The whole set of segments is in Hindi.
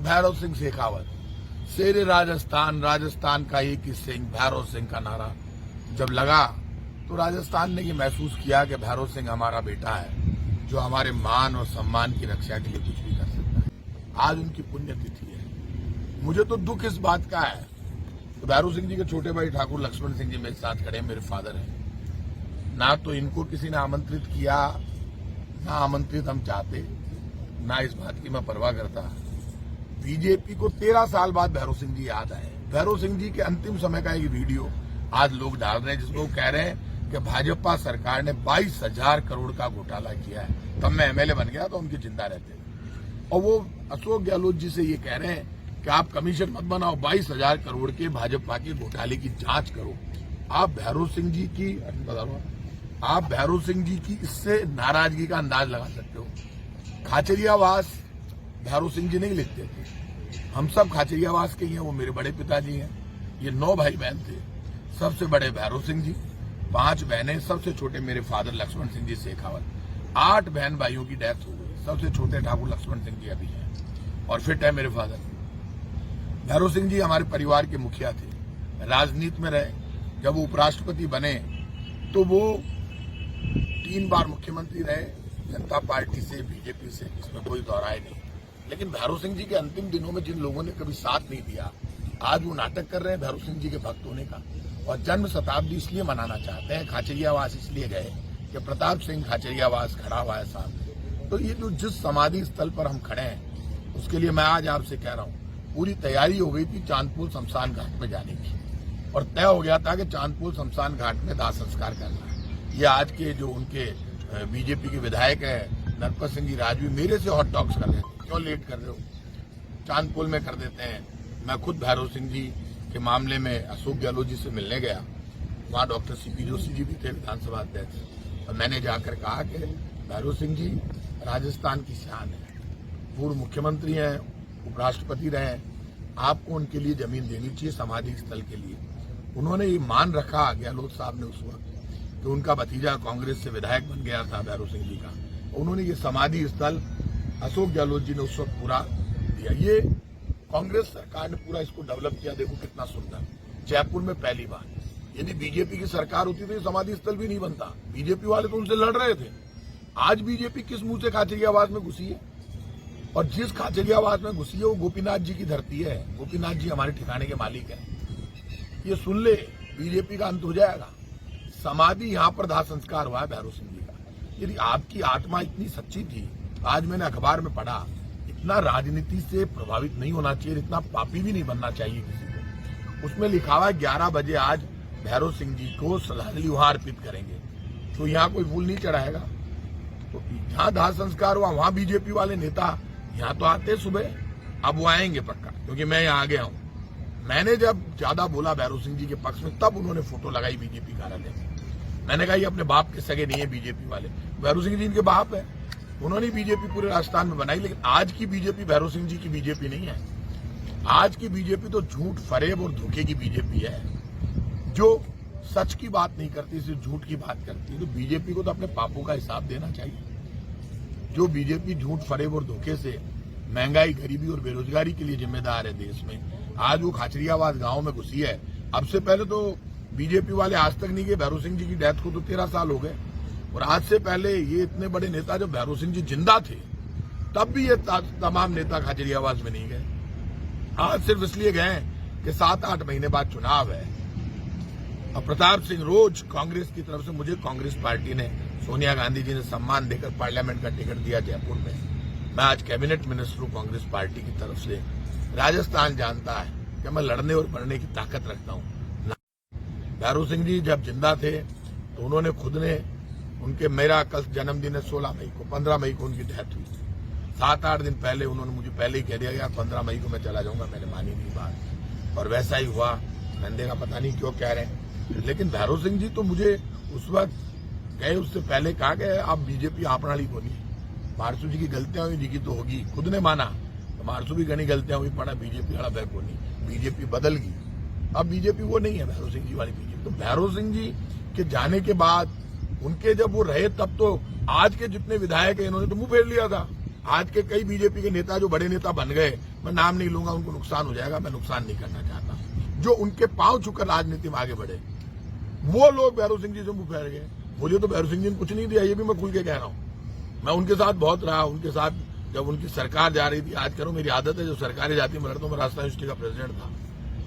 भैरव सिंह शेखावत, शेरे राजस्थान, राजस्थान का एक ही सिंह भैरव सिंह का नारा जब लगा तो राजस्थान ने ये महसूस किया कि भैरव सिंह हमारा बेटा है जो हमारे मान और सम्मान की रक्षा के लिए कुछ भी कर सकता है। आज उनकी पुण्यतिथि है। मुझे तो दुख इस बात का है तो भैरव सिंह जी के छोटे भाई ठाकुर लक्ष्मण सिंह जी मेरे साथ खड़े, मेरे फादर हैं। ना तो इनको किसी ने आमंत्रित किया, ना आमंत्रित हम चाहते, ना इस बात की मैं परवाह करता। बीजेपी को 13 साल बाद भैरव सिंह जी याद आए। भैरव सिंह जी के अंतिम समय का एक वीडियो आज लोग डाल रहे हैं जिसमें वो कह रहे हैं कि भाजपा सरकार ने 22,000 करोड़ का घोटाला किया है, तब मैं एमएलए बन गया तो उनके जिंदा रहते। और वो अशोक गहलोत जी से ये कह रहे हैं कि आप कमीशन मत बनाओ, 22,000 करोड़ के भाजपा के घोटाले की जांच करो। आप भैरव सिंह जी की इससे नाराजगी का अंदाज लगा सकते हो। खाचरियावास भैरव सिंह जी नहीं लिखते थे, हम सब खाचरियावास के ही हैं। वो मेरे बड़े पिताजी हैं। ये 9 भाई बहन थे, सबसे बड़े भैरव सिंह जी, 5 बहनें, सबसे छोटे मेरे फादर लक्ष्मण सिंह जी शेखावत। 8 बहन भाइयों की डेथ हो गई, सबसे छोटे ठाकुर लक्ष्मण सिंह जी अभी हैं और फिट है मेरे फादर। भैरव सिंह जी हमारे परिवार के मुखिया थे, राजनीति में रहे। जब वो उपराष्ट्रपति बने तो वो 3 बार मुख्यमंत्री रहे, जनता पार्टी से, बीजेपी से, इसमें कोई दोहराए नहीं। लेकिन भैरव सिंह जी के अंतिम दिनों में जिन लोगों ने कभी साथ नहीं दिया, आज वो नाटक कर रहे हैं भैरव सिंह जी के भक्त होने का और जन्म शताब्दी इसलिए मनाना चाहते हैं। खाचरियावास इसलिए गए कि प्रताप सिंह खाचरियावास खड़ा हुआ है सामने। तो ये जो जिस समाधि स्थल पर हम खड़े हैं उसके लिए मैं आज आपसे कह रहा हूँ, पूरी तैयारी हो गई थी चांदपुर शमशान घाट में जाने की और तय हो गया था कि चांदपुर शमशान घाट में दाह संस्कार करना है। ये आज के जो उनके बीजेपी के विधायक है नरपत सिंह जी राजवी मेरे से हॉट टॉक्स कर रहे हैं, क्यों लेट कर रहे हो, चांदपुर में कर देते हैं। मैं खुद भैरव सिंह जी के मामले में अशोक गहलोत जी से मिलने गया, वहाँ डॉक्टर सीपी जोशी जी भी थे, विधानसभा अध्यक्ष, और मैंने जाकर कहा कि भैरव सिंह जी राजस्थान की शान है, पूर्व मुख्यमंत्री हैं, उपराष्ट्रपति रहे, आपको उनके लिए जमीन देनी चाहिए समाधि स्थल के लिए। उन्होंने ये मान रखा गहलोत साहब ने उस वक्त कि उनका भतीजा कांग्रेस से विधायक बन गया था भैरव सिंह जी का, उन्होंने ये समाधि स्थल अशोक गहलोत जी ने उस वक्त पूरा दिया। ये कांग्रेस सरकार ने पूरा इसको डेवलप किया। देखो कितना सुंदर, जयपुर में पहली बार। यदि बीजेपी की सरकार होती तो ये समाधि स्थल भी नहीं बनता। बीजेपी वाले तो उनसे लड़ रहे थे। आज बीजेपी किस मुंह से खाचरियावास में घुसी है, और जिस खाचरियावास में घुसी है वो गोपीनाथ जी की धरती है। गोपीनाथ जी हमारे ठिकाने के मालिक है। ये सुन ले, बीजेपी का अंत हो जाएगा। समाधि यहाँ पर दाह संस्कार हुआ है भैरव सिंह जी का। यदि आपकी आत्मा इतनी सच्ची थी, आज मैंने अखबार में पढ़ा, इतना राजनीति से प्रभावित नहीं होना चाहिए, इतना पापी भी नहीं बनना चाहिए किसी को। उसमें लिखा हुआ है 11 बजे आज भैरव सिंह जी को श्रद्धांजलि वहां अर्पित करेंगे। तो यहाँ कोई फूल नहीं चढ़ाएगा? तो जहाँ दाह संस्कार हुआ वहां बीजेपी वाले नेता यहाँ तो आते सुबह, अब वो आएंगे पक्का, क्योंकि मैं यहाँ आ गया हूँ। मैंने जब ज्यादा बोला भैरव सिंह जी के पक्ष में, तब उन्होंने फोटो लगाई बीजेपी कार्यालय में। मैंने कहा ये अपने बाप के सगे नहीं है बीजेपी वाले, भैरव सिंह जी इनके बाप है, उन्होंने बीजेपी पूरे राजस्थान में बनाई। लेकिन आज की बीजेपी भैरव सिंह जी की बीजेपी नहीं है। आज की बीजेपी तो झूठ, फरेब और धोखे की बीजेपी है, जो सच की बात नहीं करती, सिर्फ झूठ की बात करती है। तो बीजेपी को तो अपने पापों का हिसाब देना चाहिए। जो बीजेपी झूठ, फरेब और धोखे से महंगाई, गरीबी और बेरोजगारी के लिए जिम्मेदार है देश में, आज वो खाचरियावास गांव में घुसी है। अब से पहले तो बीजेपी वाले आज तक नहीं गए। भैरव सिंह जी की डेथ को तो 13 साल हो गए, और आज से पहले ये इतने बड़े नेता जब भैरव सिंह जी जिंदा थे तब भी ये तमाम नेता खाचरियावास में नहीं गए। आज सिर्फ इसलिए गए कि 7-8 महीने बाद चुनाव है। और प्रताप सिंह रोज कांग्रेस की तरफ से, मुझे कांग्रेस पार्टी ने, सोनिया गांधी जी ने सम्मान देकर पार्लियामेंट का टिकट दिया जयपुर में। मैं आज कैबिनेट मिनिस्टर हूं कांग्रेस पार्टी की तरफ से। राजस्थान जानता है कि मैं लड़ने और बढ़ने की ताकत रखता हूं। भैरव सिंह जी जब जिंदा थे तो उन्होंने खुद ने, उनके, मेरा कल जन्मदिन है 16 मई को, 15 मई को उनकी डेथ हुई। 7-8 दिन पहले उन्होंने मुझे पहले ही कह दिया यार 15 मई को मैं चला जाऊंगा। मैंने मानी नहीं बात, और वैसा ही हुआ। नंदे का पता नहीं क्यों कह रहे हैं, लेकिन भैरव सिंह जी तो मुझे उस वक्त गए, उससे पहले कहा कि आप बीजेपी आपणाली को नहीं, मारसू जी की गलतियां हुई जी की तो होगी, खुद ने माना तो मारसू भी घनी गलतियां हुई, पड़ा बीजेपी वाला बैक को नहीं, बीजेपी बदल गई। अब बीजेपी वो नहीं है भैरव सिंह जी वाली बीजेपी। तो भैरव सिंह जी के जाने के बाद, उनके जब वो रहे तब तो आज के जितने विधायक है इन्होंने तो मुंह फेर लिया था। आज के कई बीजेपी के नेता जो बड़े नेता बन गए मैं नाम नहीं लूंगा, उनको नुकसान हो जाएगा, मैं नुकसान नहीं करना चाहता। जो उनके पांव छूकर राजनीति में आगे बढ़े वो लोग भैरव सिंह जी से मुंह फेर गए। मुझे तो भैरव सिंह जी ने कुछ नहीं दिया, ये भी मैं खुल के कह रहा हूं। मैं उनके साथ बहुत रहा, उनके साथ जब उनकी सरकार जा रही थी, आज करो मेरी आदत है, जब सरकारें जाती है मैं लड़ता हूं। मैं राष्ट्रीय यूनिवर्सिटी का प्रेसिडेंट था,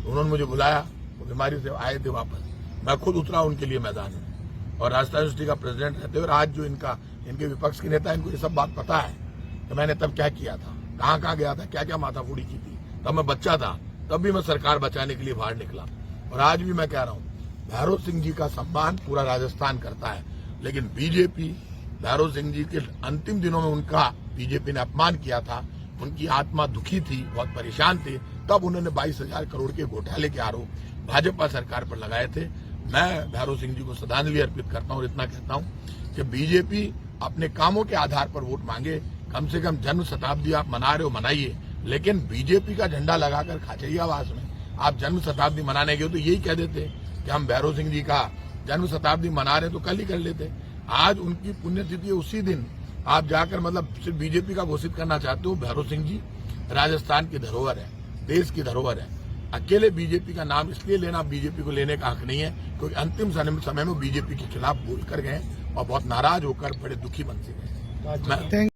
उन्होंने मुझे बुलाया, वो बीमारी से आए थे वापस, मैं खुद उतरा उनके लिए मैदान में, और राष्ट्रीय यूनिवर्सिटी का प्रेसिडेंट रहते हुए आज जो इनके विपक्ष के नेता, इनको ये सब बात पता है कि मैंने तब क्या किया था, कहाँ गया था, क्या क्या माथाफोड़ी की थी। तब मैं बच्चा था, तब भी मैं सरकार बचाने के लिए बाहर निकला, और आज भी मैं कह रहा हूं भैरव सिंह जी का सम्मान पूरा राजस्थान करता है। लेकिन बीजेपी भैरव सिंह जी के अंतिम दिनों में उनका बीजेपी ने अपमान किया था, उनकी आत्मा दुखी थी, बहुत परेशान थे, तब उन्होंने 22,000 करोड़ के घोटाले के आरोप भाजपा सरकार पर लगाए थे। मैं भैरव सिंह जी को श्रद्धांजलि अर्पित करता हूं और इतना कहता हूं कि बीजेपी अपने कामों के आधार पर वोट मांगे, कम से कम जन्म शताब्दी आप मना रहे हो मनाइए, लेकिन बीजेपी का झंडा लगाकर खाचरियावास में आप जन्म शताब्दी मनाने गए तो यही कह देते कि हम भैरव सिंह जी का जन्म शताब्दी मना रहे तो कल ही कर लेते। आज उनकी पुण्यतिथि उसी दिन आप जाकर मतलब सिर्फ बीजेपी का घोषित करना चाहते हो। भैरव सिंह जी राजस्थान की धरोहर है, देश की धरोहर है। अकेले बीजेपी का नाम इसलिए लेना, बीजेपी को लेने का हक नहीं है, क्योंकि अंतिम समय में बीजेपी के खिलाफ बोल कर गए और बहुत नाराज होकर बड़े दुखी मन से गए।